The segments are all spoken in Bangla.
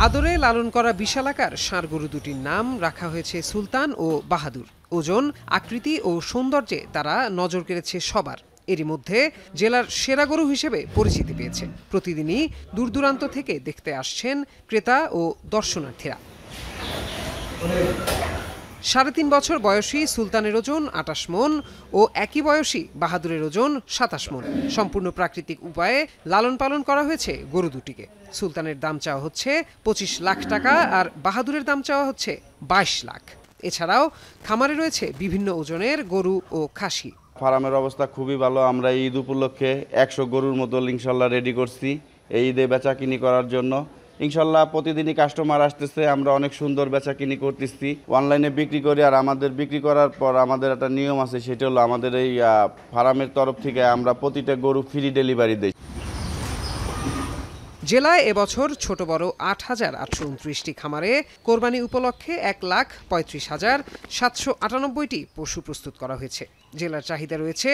আদরে লালন করা বিশালাকার ষাঁড় গরু দুটির নাম রাখা হয়েছে সুলতান ও বাহাদুর। ওজন, আকৃতি ও সৌন্দর্যে তারা নজর কেড়েছে সবার। এরই মধ্যে জেলার সেরা গরু হিসেবে পরিচিতি পেয়েছে। প্রতিদিনই দূর দূরান্ত থেকে দেখতে আসছেন ক্রেতা ও দর্শনার্থীরা। ৩.৫ বছর বয়সী সুলতানের ওজন ২৮ মণ ও একই বয়সী বাহাদুরের ওজন ২৭ মণ। সম্পূর্ণ প্রাকৃতিক উপায়ে লালন পালন করা হয়েছে গরু দুটিকে। সুলতানের দাম চাওয়া হচ্ছে ২৫ লাখ টাকা আর বাহাদুরের দাম চাওয়া হচ্ছে ২২ লাখ। এছাড়াও খামারে রয়েছে বিভিন্ন ওজনের গরু ও খাসি। ফার্মের অবস্থা খুবই ভালো। আমরা ঈদ উপলক্ষে ১০০ গরুর মতো ইনশাল্লাহ রেডি করছি এই ঈদে বেচাকিনি করার জন্য। ইনশাল্লাহ প্রতিদিনই কাস্টমার আসতেছে, আমরা অনেক সুন্দর বেচাকিনি করতেছি। অনলাইনে বিক্রি করি, আর আমাদের বিক্রি করার পর আমাদের একটা নিয়ম আছে, সেটা হলো আমাদের এই ফার্মের তরফ থেকে আমরা প্রতিটা গরু ফ্রি ডেলিভারি দিই। জেলায় এবছর ছোট বড় ৮,৮২৯টি খামারে কোরবানি উপলক্ষে ১,৩৫,৭৯৮টি পশু প্রস্তুত করা হয়েছে। জেলার চাহিদা রয়েছে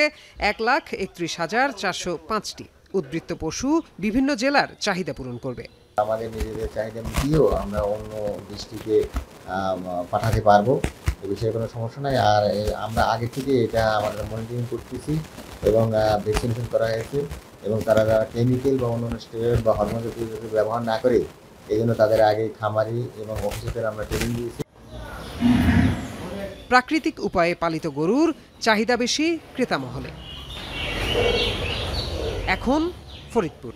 ১,৩১,৪০৫টি। উদ্বৃত্ত পশু বিভিন্ন জেলার চাহিদা পূরণ করবে। আমাদের নিজেদের চাহিদা মিটিয়েও আমরা অন্য ডিস্ট্রিক্টে পাঠাতে পারবো, এ বিষয়ে কোনো সমস্যা নাই। আর আমরা আগে থেকে এটা আমাদের মনিটরিং করতেছি এবং ভ্যাকসিনেশন করা হয়েছে, এবং তারা যারা কেমিক্যাল বা অন্যান্য স্টেরয়েড বা হরমোন জাতীয় ব্যবহার না করে, এই জন্য তাদের আগে খামারি এবং অফিসারদের আমরা ট্রেনিং দিয়েছি। প্রাকৃতিক উপায়ে পালিত গরুর চাহিদা বেশি ক্রেতা মহলে। এখন ফরিদপুর।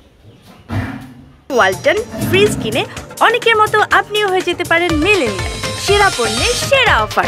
ওয়ালটন ফ্রিজ কিনে অনেকের মতো আপনিও হয়ে যেতে পারেন মিলেনিয়াল। সেরা পণ্যের সেরা অফার।